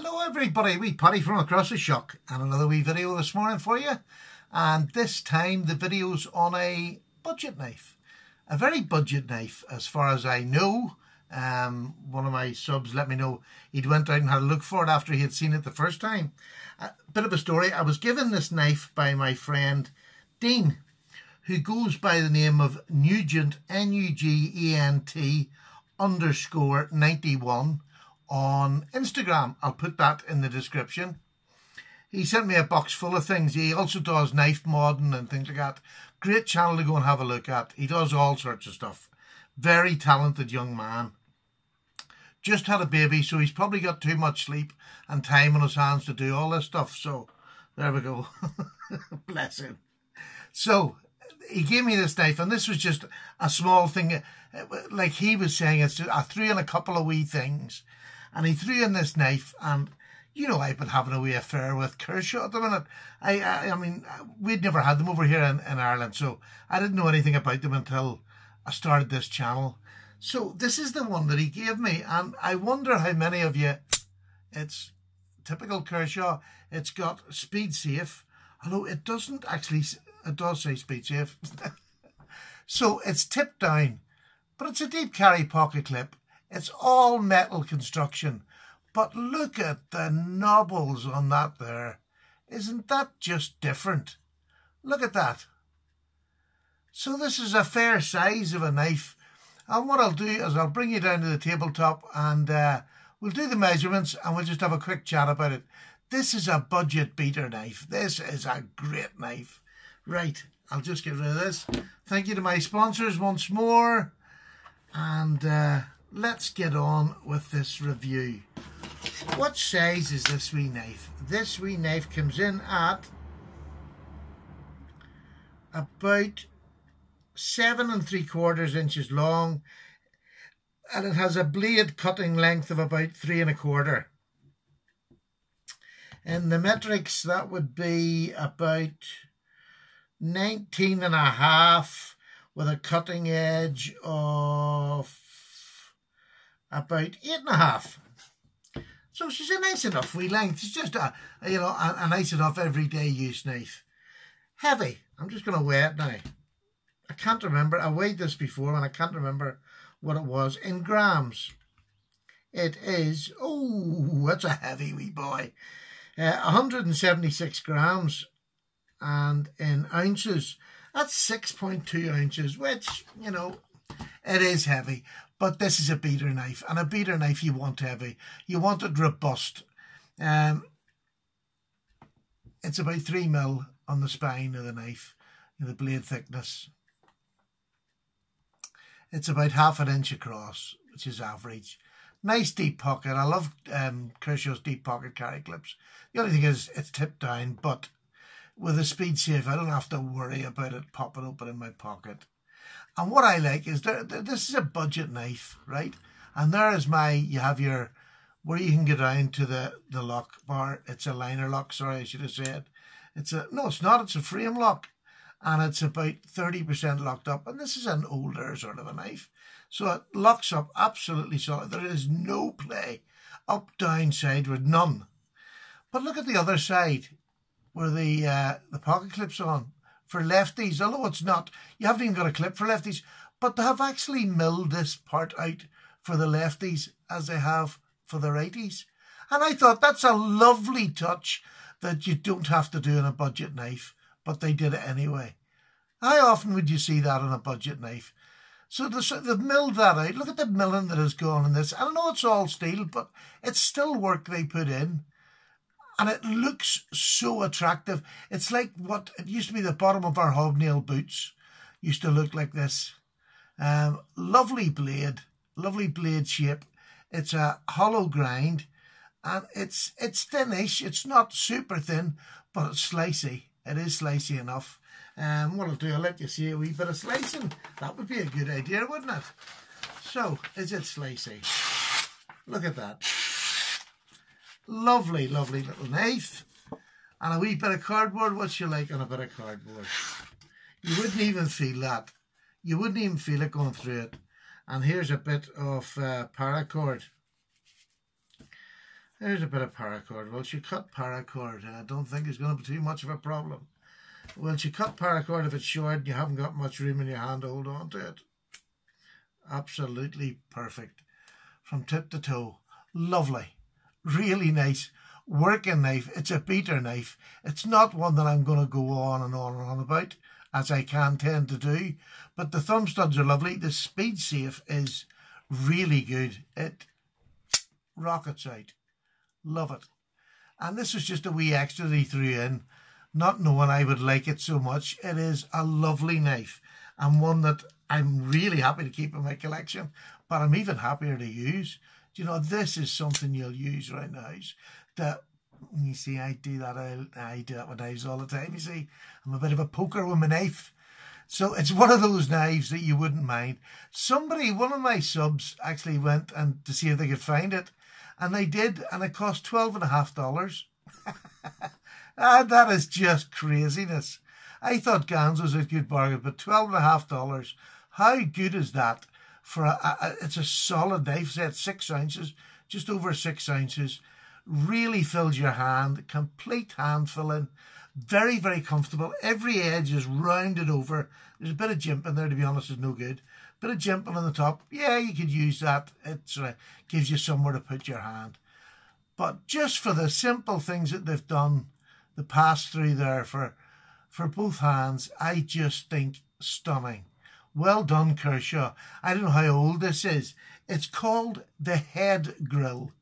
Hello everybody, wee Paddy from across the shock and another wee video this morning for you. And this time the video's on a budget knife. A very budget knife as far as I know. One of my subs let me know he'd went out and had a look for it after he had seen it the first time. A bit of a story, I was given this knife by my friend Dean, who goes by the name of Nugent, NUGENT_91 on Instagram. I'll put that in the description. He sent me a box full of things. He also does knife modding and things like that. Great channel to go and have a look at. He does all sorts of stuff. Very talented young man. Just had a baby, so he's probably got too much sleep and time on his hands to do all this stuff. So there we go. Bless him. So he gave me this knife, and this was just a small thing. Like he was saying, I threw in a couple of wee things. And he threw in this knife, and you know I've been having a wee affair with Kershaw at the minute. I mean, we'd never had them over here in Ireland, so I didn't know anything about them until I started this channel. So this is the one that he gave me, and I wonder how many of you, it's typical Kershaw, it's got speed safe, although it doesn't actually, it does say speed safe. So it's tipped down, but it's a deep carry pocket clip. It's all metal construction, but look at the knobbles on that there. Isn't that just different? Look at that. So this is a fair size of a knife. And what I'll do is I'll bring you down to the tabletop and we'll do the measurements and we'll just have a quick chat about it. This is a budget beater knife. This is a great knife. Right, I'll just get rid of this. Thank you to my sponsors once more. And let's get on with this review. What size is this wee knife? This wee knife comes in at about 7 3/4 inches long, and it has a blade cutting length of about 3 1/4. In the metrics, that would be about 19 1/2 with a cutting edge of about 8 1/2. So she's a nice enough wee length. It's just a nice enough everyday use knife. Heavy. I'm just going to weigh it now. I can't remember. I weighed this before and I can't remember what it was in grams. It is, oh, that's a heavy wee boy. 176 grams, and in ounces, that's 6.2 ounces, which, you know, it is heavy. But this is a beater knife, and a beater knife you want heavy. You want it robust. It's about 3 mil on the spine of the knife, the blade thickness. It's about 1/2 inch across, which is average. Nice deep pocket. I love Kershaw's deep pocket carry clips. The only thing is it's tipped down, but with a speed safe, I don't have to worry about it popping open in my pocket. And what I like is this is a budget knife, right? And there is you have your, where you can get down to the lock bar. It's a liner lock, sorry, I should have said. No, it's not, it's a frame lock. And it's about 30% locked up. And this is an older sort of a knife. So it locks up absolutely solid. There is no play. Up, down, sideward, none. But look at the other side where the pocket clip's on. For lefties, although it's not, you haven't even got a clip for lefties, but they have actually milled this part out for the lefties as they have for the righties. And I thought that's a lovely touch that you don't have to do in a budget knife, but they did it anyway. How often would you see that on a budget knife? So they've milled that out. Look at the milling that has gone in this. I know it's all steel, but it's still work they put in. And it looks so attractive. It's like what it used to be, the bottom of our hobnail boots used to look like this. Lovely blade shape. It's a hollow grind, and it's thinnish. It's not super thin, but it's slicey. It is slicey enough. What I'll do, I'll let you see a wee bit of slicing. That would be a good idea, wouldn't it? So, is it slicey? Look at that. Lovely, lovely little knife. And a wee bit of cardboard. What's you like on a bit of cardboard? You wouldn't even feel that. You wouldn't even feel it going through it. And here's a bit of paracord. Here's a bit of paracord. Well, she cut paracord. I don't think it's going to be too much of a problem. Well, she cut paracord if it's short and you haven't got much room in your hand to hold on to it. Absolutely perfect. From tip to toe. Lovely. Really nice. Working knife. It's a beater knife. It's not one that I'm going to go on and on and on about, as I can tend to do. But the thumb studs are lovely. The speed safe is really good. It rockets out. Love it. And this was just a wee extra that he threw in, not knowing I would like it so much. It is a lovely knife and one that I'm really happy to keep in my collection, but I'm even happier to use. You know, this is something you'll use around the house. You see, I do that with knives all the time. You see, I'm a bit of a poker with my knife. So it's one of those knives that you wouldn't mind. One of my subs actually went and to see if they could find it. And they did, and it cost $12.50. And that is just craziness. I thought Gans was a good bargain, but $12.50. How good is that? For it's a solid knife set, 6 ounces, just over 6 ounces. Really fills your hand, complete hand filling. Very, very comfortable. Every edge is rounded over. There's a bit of jimping there, to be honest, is no good. Bit of jimping on the top. Yeah, you could use that. It sort of gives you somewhere to put your hand. But just for the simple things that they've done, the pass through there for both hands, I just think stunning. Well done, Kershaw. I don't know how old this is. It's called the headgrille.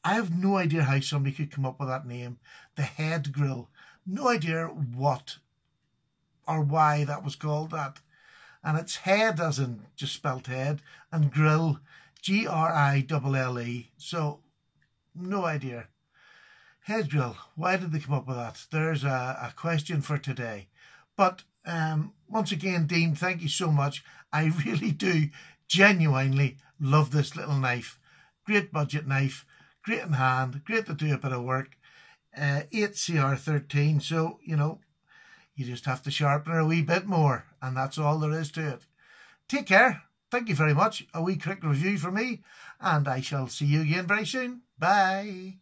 I have no idea how somebody could come up with that name. The headgrille. No idea what or why that was called that. And it's head as in just spelt head, and grill, Grille. So, no idea. Headgrille, why did they come up with that? There's a question for today. But once again, Dean, thank you so much. I really do genuinely love this little knife. Great budget knife, great in hand, great to do a bit of work. 8CR13, so, you know, you just have to sharpen her a wee bit more, and that's all there is to it. Take care. Thank you very much. A wee quick review for me, and I shall see you again very soon. Bye.